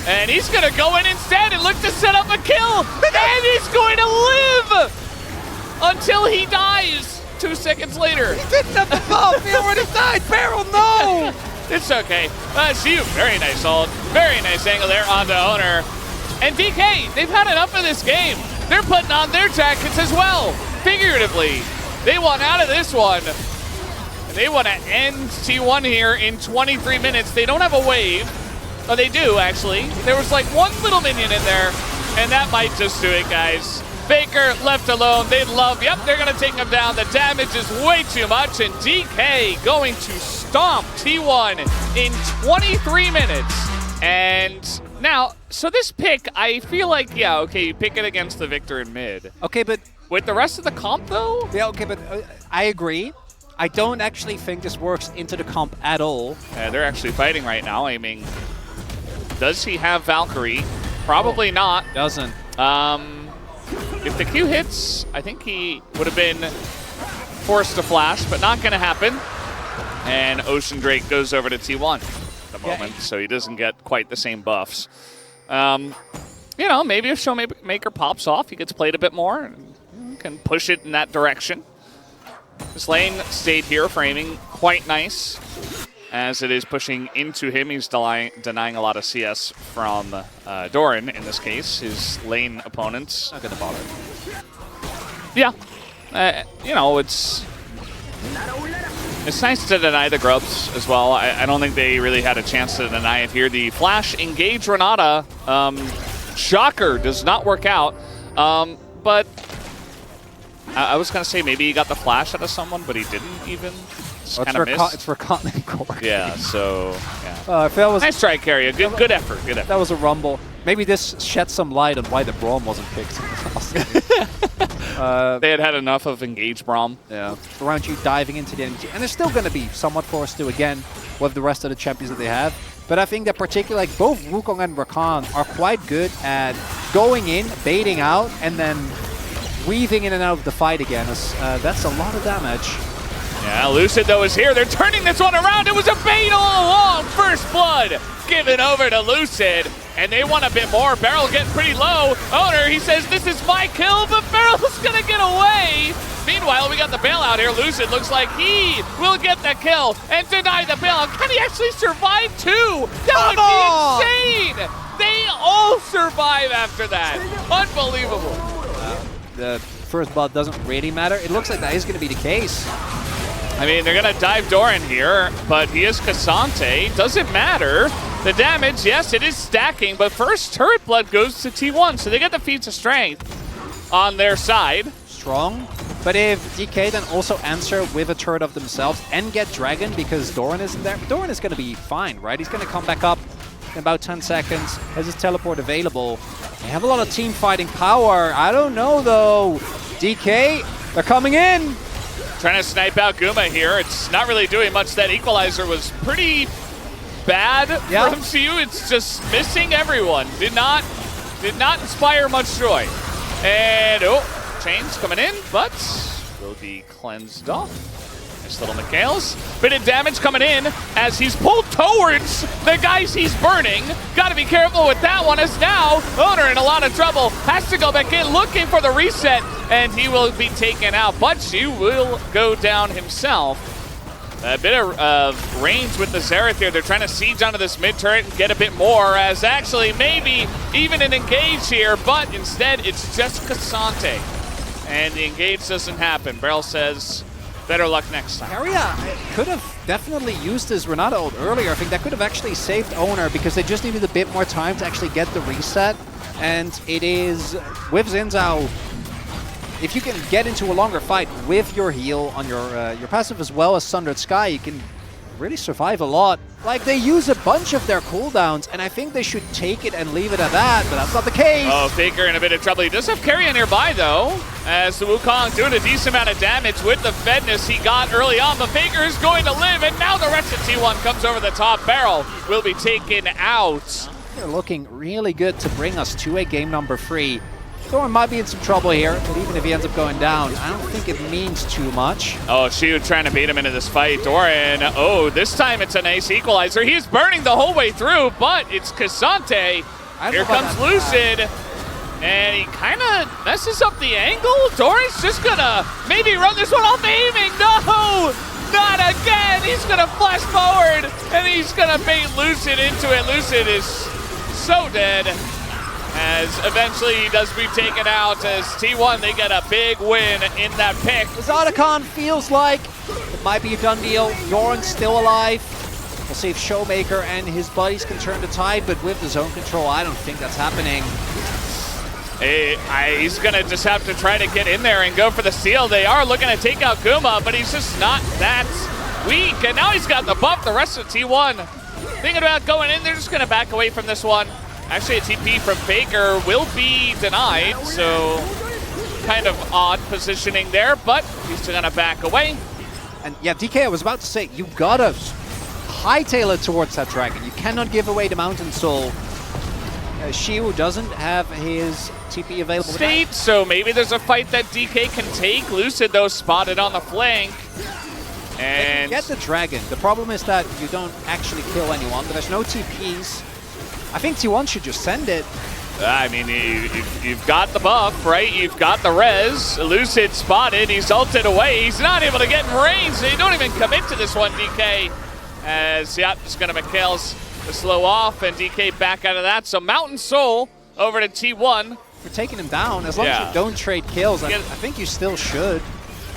And he's going to go in instead and look to set up a kill. And he's going to live until he dies. 2 seconds later. He didn't have the buff. He already died. Beryl, no. It's okay. Shiu, very nice ult. Very nice angle there onto Owner. And DK, they've had enough of this game. They're putting on their jackets as well. Figuratively, they want out of this one. And they want to end T1 here in 23 minutes. They don't have a wave. Oh, they do, actually. There was like one little minion in there. And that might just do it, guys. Faker left alone. They love, yep, they're going to take him down. The damage is way too much. And DK going to stomp T1 in 23 minutes. And Now, so this pick, I feel like, yeah, okay, you pick it against the Victor in mid. Okay, but... With the rest of the comp, though? Yeah, okay, but I agree. I don't actually think this works into the comp at all. They're actually fighting right now, aiming. Does he have Valkyrie? Probably not. Doesn't. If the Q hits, I think he would have been forced to flash, but not going to happen. And Ocean Drake goes over to T1 at the moment, so he doesn't get quite the same buffs. You know, maybe if Showmaker pops off, he gets played a bit more and can push it in that direction. This lane stayed here, framing quite nice. As it is pushing into him, he's denying a lot of CS from Doran, in this case, his lane opponents. Not going to bother. Yeah. You know, it's nice to deny the grubs as well. I don't think they really had a chance to deny it here. The flash engage Renata, shocker, does not work out. But I was going to say maybe he got the flash out of someone, but he didn't even. Well, it's for Continent Core. Yeah, so, yeah. If that was, nice try, Carrier. Good effort. Good effort. That was a rumble. Maybe this sheds some light on why the Braum wasn't picked. They had enough of Engage Braum. Yeah. Around you diving into the energy. And they're still going to be somewhat forced to, again, with the rest of the champions that they have. But I think that particularly, like, both Wukong and Rakan are quite good at going in, baiting out, and then weaving in and out of the fight again. That's a lot of damage. Yeah, Lucid, though, is here. They're turning this one around. It was a bait all along. First blood given over to Lucid. And they want a bit more. Beryl getting pretty low. Owner, he says, this is my kill, but Beryl's going to get away. Meanwhile, we got the bailout here. Lucid looks like he will get the kill and deny the bailout. Can he actually survive too? That would be insane. They all survive after that. Unbelievable. The first blood doesn't really matter. It looks like that is going to be the case. I mean, they're going to dive Doran here, but he is Cassante. Doesn't matter. The damage, yes, it is stacking, but first turret blood goes to T1, so they get the feats of strength on their side. Strong. But if DK then also answer with a turret of themselves and get Dragon because Doran isn't there, Doran is going to be fine, right? He's going to come back up in about 10 seconds, has his teleport available. They have a lot of team fighting power. I don't know, though. DK, they're coming in. Trying to snipe out Guma here. It's not really doing much. That equalizer was pretty bad from MCU. It's just missing everyone. Did not inspire much joy. And, Chains coming in, but will be cleansed off. Nice little Mikhails. Bit of damage coming in as he's pulled towards the guys he's burning. Got to be careful with that one, as now Owner in a lot of trouble. Has to go back in looking for the reset, and he will be taken out. But he will go down himself. A bit of range with the Xerath here. They're trying to siege onto this mid turret and get a bit more, as actually maybe even an engage here, but instead it's just Cassante. And the engage doesn't happen. Beryl says, better luck next time. Carrier could have definitely used his Renata ult earlier. I think that could have actually saved Owner because they just needed a bit more time to actually get the reset. And it is, with Xin Zhao, if you can get into a longer fight with your heal on your passive as well as Sundered Sky, you can really survive a lot. Like, they use a bunch of their cooldowns, and I think they should take it and leave it at that, but that's not the case. Oh, Faker in a bit of trouble. He does have Carrion nearby, though, as the Wukong doing a decent amount of damage with the Fedness he got early on, but Faker is going to live, and now the rest of T1 comes over the top. Beryl will be taken out. They're looking really good to bring us to a game number 3. Doran might be in some trouble here, but even if he ends up going down, I don't think it means too much. Oh, Shiu trying to bait him into this fight. Doran, this time it's a nice equalizer. He's burning the whole way through, but it's Cassante. Here comes Lucid, and he kind of messes up the angle. Doran's just gonna maybe run this one off aiming. No, not again. He's gonna flash forward, and he's gonna bait Lucid into it. Lucid is so dead. As eventually he does be taken out, as T1, they get a big win in that pick. Zotacon feels like it might be a done deal. Doran's still alive. We'll see if Showmaker and his buddies can turn the tide, but with the zone control, I don't think that's happening. He's going to just have to try to get in there and go for the steal. They are looking to take out Guma, but he's just not that weak. And now he's got the buff. The rest of T1 thinking about going in. They're just going to back away from this one. Actually, a TP from Faker will be denied, so kind of odd positioning there, but he's still gonna back away. And yeah, DK, I was about to say, you gotta hightail it towards that dragon. You cannot give away the Mountain Soul. Shiu doesn't have his TP available. State, so maybe there's a fight that DK can take. Lucid, though, spotted on the flank. And get the dragon. The problem is that you don't actually kill anyone. There's no TPs. I think T1 should just send it. I mean, you've got the buff, right? You've got the res. Lucid spotted. He's ulted away. He's not able to get in range. They don't even commit to this one, DK. As, yeah, just going to McHale's to slow off, and DK back out of that. So Mountain Soul over to T1. We're taking him down. As long as you don't trade kills, I think you still should.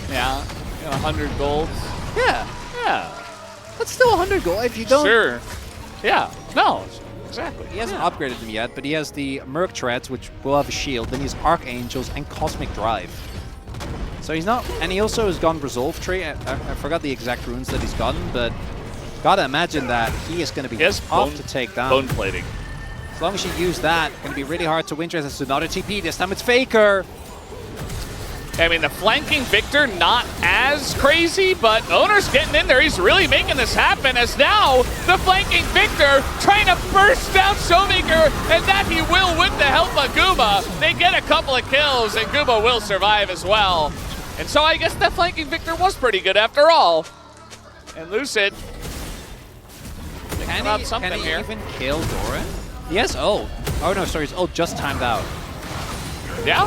Yeah, 100 gold. Yeah. Yeah. That's still 100 gold if you don't. Sure. Yeah. No. Exactly. He hasn't upgraded them yet, but he has the Merc Treads, which will have a shield. Then he has Archangels and Cosmic Drive. So he's not, and he also has gone Resolve Tree. I forgot the exact runes that he's gotten, but gotta imagine that he is going to be tough to take down. Bone plating. As long as you use that, going to be really hard to win. There's another TP. This time it's Faker. I mean, the flanking Victor, not as crazy, but Owner's getting in there. He's really making this happen, as now the flanking Victor trying to burst down Showmaker, and that he will with the help of Guma. They get a couple of kills, and Guma will survive as well. And so I guess that flanking Victor was pretty good after all. And Lucid, can he even kill Doran? Yes, ult. Oh no, sorry, his ult just timed out. Yeah,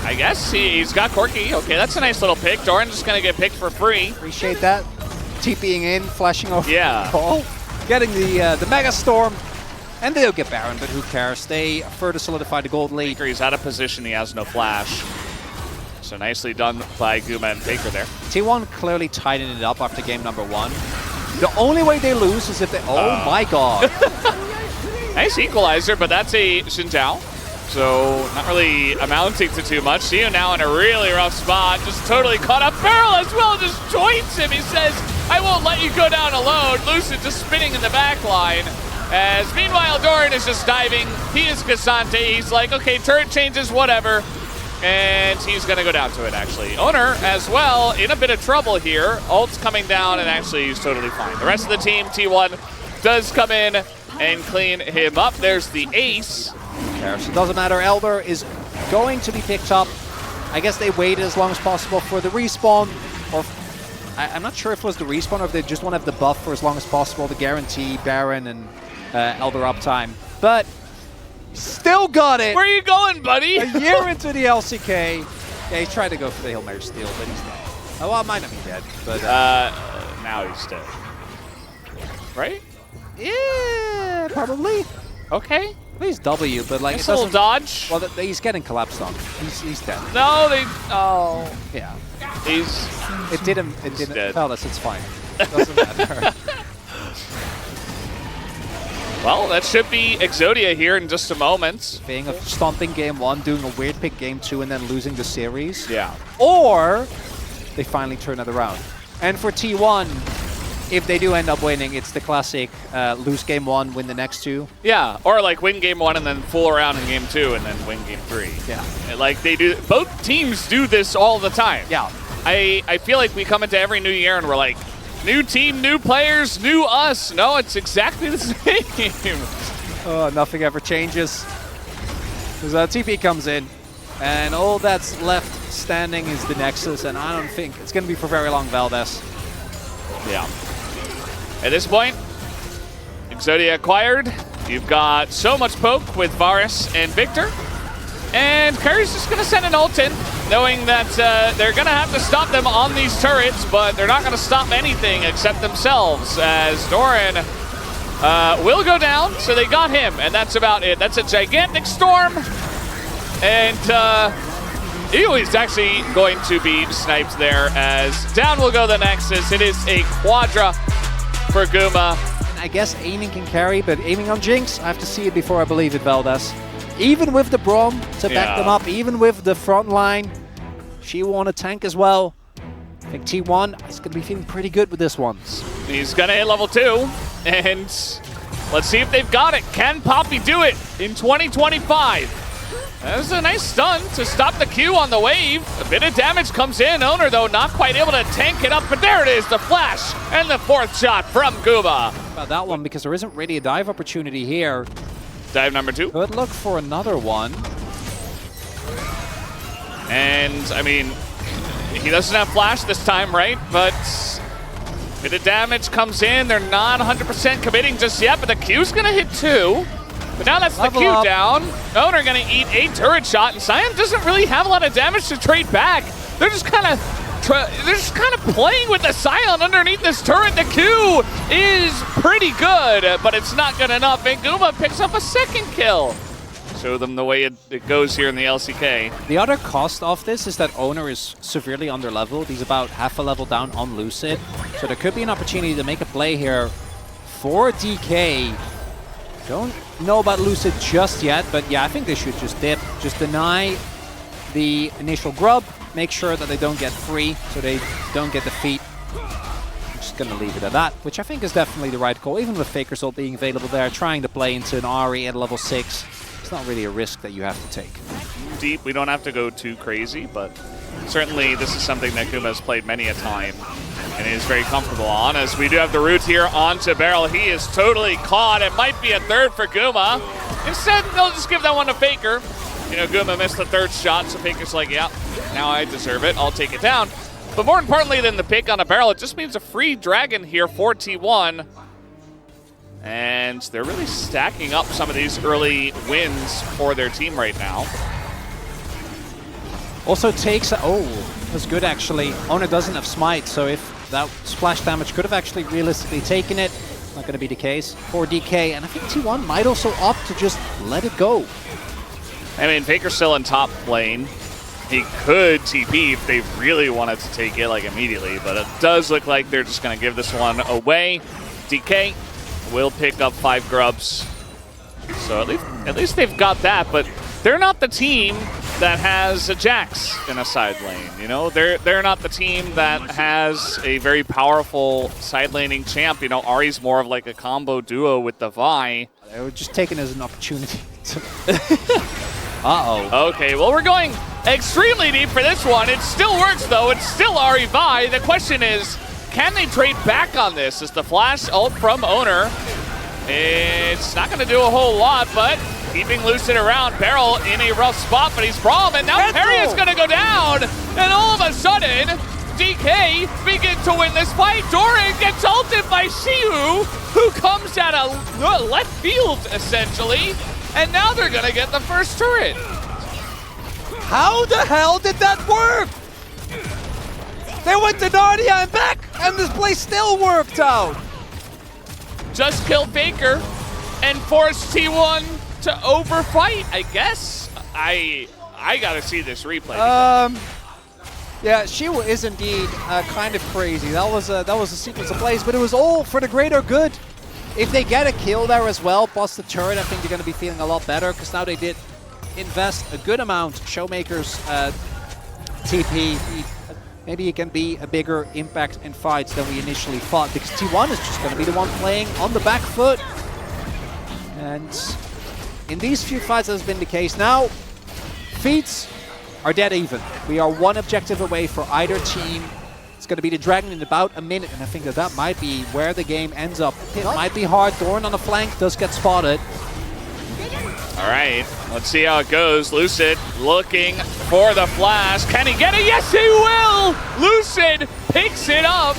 I guess he's got Corki. Okay, that's a nice little pick. Doran's just gonna get picked for free. Appreciate that. TPing in, flashing off. Yeah. Call, getting the Mega Storm, and they'll get Baron, but who cares? They further solidify the gold lead. He's out of position. He has no flash. So nicely done by Guma and Faker there. T1 clearly tightened it up after game number 1. The only way they lose is if they. Oh my god. Nice equalizer, but that's a Xinjiao. So not really amounting to too much. See him now in a really rough spot. Just totally caught up. Barrel as well just joins him. He says, I won't let you go down alone. Lucid just spinning in the back line. As meanwhile, Doran is just diving. He is Cassante. He's like, okay, turret changes, whatever. And he's going to go down to it, actually. Owner, as well, in a bit of trouble here. Ult's coming down, and actually he's totally fine. The rest of the team, T1, does come in and clean him up. There's the ace. So it doesn't matter. Elder is going to be picked up. I guess they waited as long as possible for the respawn. Or I'm not sure if it was the respawn or if they just want to have the buff for as long as possible to guarantee Baron and Elder uptime. But still got it. Where are you going, buddy? A year into the LCK. Yeah, he tried to go for the Hail Mary steal, but he's dead. Oh, well, might not be dead, but now he's dead. Right? Yeah, probably. Okay. He's W, but like nice little dodge. Well, he's getting collapsed on. He's dead. No, they. Oh. Yeah. It didn't. Dead. Fellas, it's fine. It doesn't matter. Well, that should be Exodia here in just a moment. Being a stomping game 1, doing a weird pick game 2, and then losing the series. Yeah. Or they finally turn it around. And for T1, if they do end up winning, it's the classic lose game 1, win the next 2. Yeah, or like win game 1 and then fool around in game 2 and then win game 3. Yeah. Like they do, both teams do this all the time. Yeah. I feel like we come into every new year and we're like, new team, new players, new us. No, it's exactly the same. Oh, nothing ever changes. Because TP comes in, and all that's left standing is the Nexus, and I don't think it's going to be for very long, Valdez. Yeah. At this point, Exodia acquired. You've got so much poke with Varus and Victor. And Curry's just going to send an ult in, knowing that they're going to have to stop them on these turrets, but they're not going to stop anything except themselves, as Doran will go down, so they got him, and that's about it. That's a gigantic storm, and he's actually going to be sniped there, as down will go the Nexus. It is a Quadra for Guma. I guess aiming can carry, but aiming on Jinx, I have to see it before I believe it, Valdez. Even with the Braum to back them up, even with the front line, she won a tank as well. I think T1 is going to be feeling pretty good with this one. He's going to hit level 2, and Let's see if they've got it. Can Poppy do it in 2025? That was a nice stun to stop the Q on the wave. A bit of damage comes in. Owner, though, not quite able to tank it up. But there it is, the flash and the 4th shot from Guma. About that one, because there isn't really a dive opportunity here. Dive number 2. Could look for another one. And, I mean, he doesn't have flash this time, right? But a bit of damage comes in. They're not 100% committing just yet, but the Q's going to hit 2. But now that's Level the Q up. down. Owner going to eat a turret shot, and Cyan doesn't really have a lot of damage to trade back. They're just kind of playing with the Scion underneath this turret. The Q is pretty good, but it's not good enough. And Guma picks up a 2nd kill. Show them the way it goes here in the LCK. The other cost of this is that Owner is severely under-leveled. He's about half a level down on Lucid. So there could be an opportunity to make a play here for DK. Don't know about Lucid just yet, but yeah, I think they should just dip. Just deny the initial grub. Make sure that they don't get free, so they don't get defeat. I'm just going to leave it at that, which I think is definitely the right call. Even with Faker's ult being available there, trying to play into an Ahri at level 6. It's not really a risk that you have to take. Deep, we don't have to go too crazy, but certainly this is something that Guma has played many a time and is very comfortable on. As we do have the root here onto Beryl. He is totally caught. It might be a 3rd for Guma. Instead, they'll just give that one to Faker. You know, Guma missed the 3rd shot, so Faker's like, yeah, now I deserve it. I'll take it down. But more importantly than the pick on a Beryl, it just means a free dragon here for T1. And they're really stacking up some of these early wins for their team right now. Also takes, oh, that's good actually. Owner doesn't have smite, so if that splash damage could have actually realistically taken it, not going to be the case for DK. And I think T1 might also opt to just let it go. I mean, Faker's still in top lane. He could TP if they really wanted to take it like immediately, but it does look like they're just going to give this one away. DK will pick up 5 grubs. So at least they've got that, but they're not the team that has a Jax in a side lane. You know, they're not the team that has a very powerful side laning champ. You know, Ahri's more of like a combo duo with the Vi. They were just taken as an opportunity to uh-oh. Okay, well, we're going extremely deep for this one. It still works, though. It's still Ahri Vi. The question is, can they trade back on this? Is the flash ult from Owner? It's not going to do a whole lot, but keeping Lucid around. Beryl in a rough spot, but he's Braum, and now Perry is going to go down. And all of a sudden, DK begin to win this fight. Doran gets ulted by Shihu, who comes out of left field, essentially. And now they're going to get the first turret. How the hell did that work? They went to Narnia and back, and this play still worked out. Just kill Faker and force T1 to overfight, I guess. I gotta see this replay. Yeah, Shihu is indeed kind of crazy. That was a sequence of plays, but it was all for the greater good. If they get a kill there as well, bust the turret, I think they're going to be feeling a lot better, because now they did invest a good amount. Showmaker's TP, maybe it can be a bigger impact in fights than we initially thought, because T1 is just going to be the one playing on the back foot. And in these few fights, that has been the case. Now, feats are dead even. We are one objective away for either team. It's going to be the Dragon in about a minute, and I think that might be where the game ends up. It might be hard. Doran on the flank does get spotted. All right, let's see how it goes. Lucid looking for the flash. Can he get it? Yes, he will! Lucid picks it up,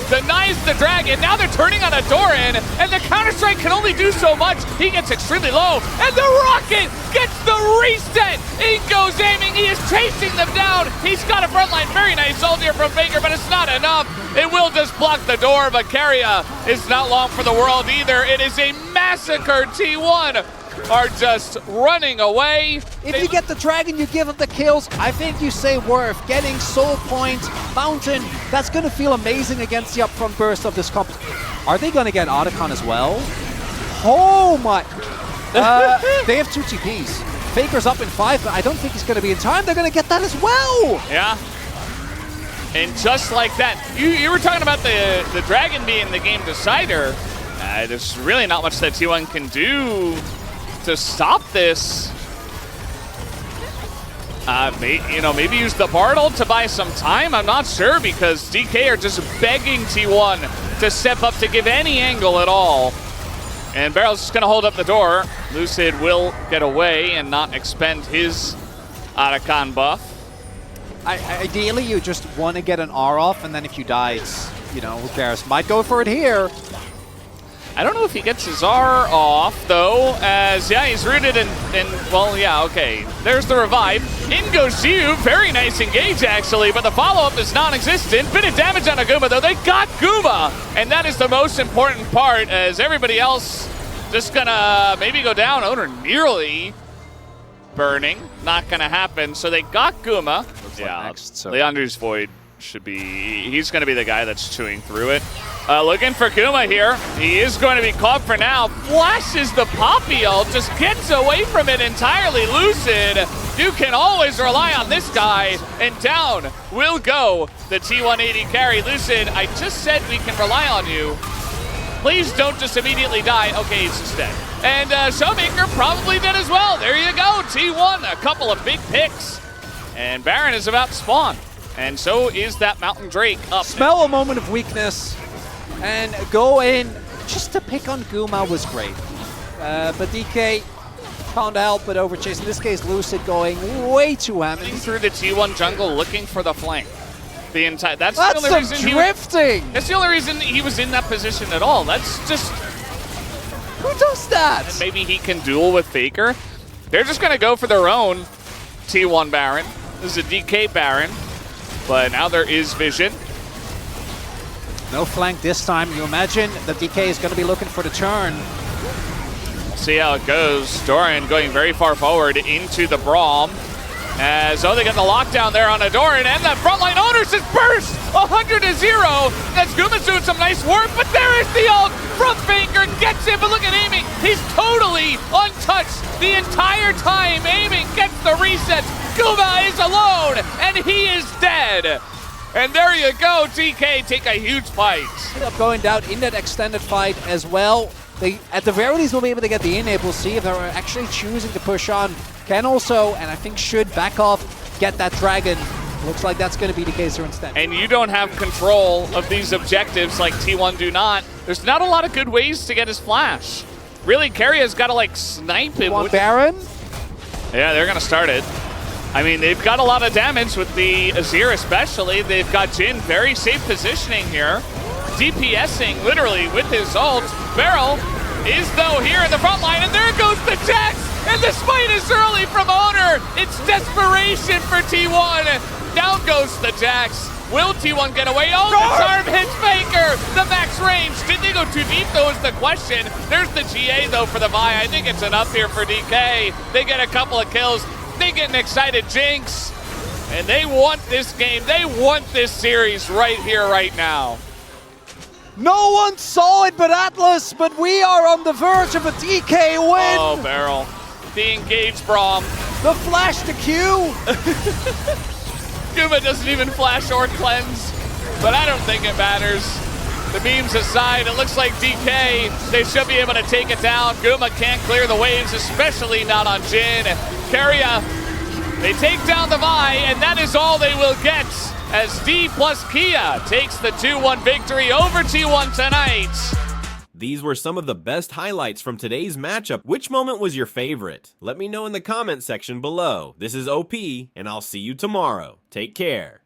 denies the Dragon. Now they're turning on a Doran, and the Counter-Strike can only do so much. He gets extremely low, and the Rocket gets the reset! In goes aiming, he is chasing them down. He's got a frontline, very nice ult here from Faker, but it's not enough. It will just block the door, but Keria is not long for the world either. It is a massacre. T1 are just running away. If you get the Dragon, you give up the kills. I think you say worth. Getting Soul Point, Mountain, that's going to feel amazing against the upfront burst of this comp. Are they going to get Otacon as well? Oh my. They have 2 TPs. Faker's up in 5, but I don't think he's going to be in time. They're going to get that as well. Yeah. And just like that, you were talking about the Dragon being the game decider. There's really not much that T1 can do to stop this. Maybe use the Bartle to buy some time. I'm not sure because DK are just begging T1 to step up to give any angle at all. And Barrel's just going to hold up the door. Lucid will get away and not expend his Arakan buff. Ideally, you just want to get an R off, and then if you die, it's, you know, who cares? Might go for it here. I don't know if he gets his R off, though, as, yeah, he's rooted in well, yeah, okay. There's the revive. In goes you. Very nice engage, actually, but the follow-up is non-existent. Bit of damage on a Guma, though. They got Guma, and that is the most important part, as everybody else just gonna maybe go down. Owner nearly burning. Not gonna happen, so they got Guma. Yeah, next, so. Leandre's Void should be, he's gonna be the guy that's chewing through it. Looking for Guma here. He is going to be caught for now. Flashes the Poppy ult, just gets away from it entirely. Lucid, you can always rely on this guy. And down will go the T180 carry. Lucid, I just said we can rely on you. Please don't just immediately die. Okay, he's just dead. And Showmaker probably dead as well. There you go, T1, a couple of big picks. And Baron is about to spawn. And so is that Mountain Drake up. Smell a moment of weakness and go in just to pick on Guma was great. But DK can't help but overchase. In this case, Lucid going way too hammy. Through the T1 jungle looking for the flank. The entire that's the only reason drifting. That's the only reason he was in that position at all. That's just, who does that? and maybe he can duel with Faker. They're just gonna go for their own T1 Baron. This is a DK Baron, but now there is vision. No flank this time. You imagine that DK is going to be looking for the turn. We'll see how it goes. Doran going very far forward into the Braum. As they get the lockdown there on a Doran, and that frontline owners just burst 100 to 0. That's Guma's doing some nice work, but there is the ult from Faker. Gets him, but look at aiming. He's totally untouched the entire time. Aiming gets the reset. Guma is alone, and he is dead. And there you go, TK take a huge fight. Ended up going down in that extended fight as well. They, at the very least, will be able to get the in-ape. We'll see if they're actually choosing to push on. Can also, and I think should back off, get that dragon. Looks like that's going to be the case here instead. And you don't have control of these objectives like T1 do not. There's not a lot of good ways to get his flash. Really, Carrier's got to like snipe him. One Baron? Yeah, they're going to start it. I mean, they've got a lot of damage with the Azir especially. They've got Jhin very safe positioning here. DPSing literally with his ult. Beryl is though here in the front line, and there goes the Jax! And the smite is early from Owner! It's desperation for T1! Down goes the Jax. Will T1 get away? Oh, the charm hits Faker! The max range! Did they go too deep though is the question. There's the GA though for the Vi. I think it's enough here for DK. They get a couple of kills. They get an excited Jinx, and they want this game. They want this series right here, right now. No one saw it but Atlas, but we are on the verge of a DK win. Oh, Beryl. The engaged Braum. The flash to Q. Guma doesn't even flash or cleanse, but I don't think it matters. The memes aside, it looks like DK, they should be able to take it down. Guma can't clear the waves, especially not on Jhin. Keria, they take down the Vi, and that is all they will get as D plus Kia takes the 2-1 victory over T1 tonight. These were some of the best highlights from today's matchup. Which moment was your favorite? Let me know in the comment section below. This is OP, and I'll see you tomorrow. Take care.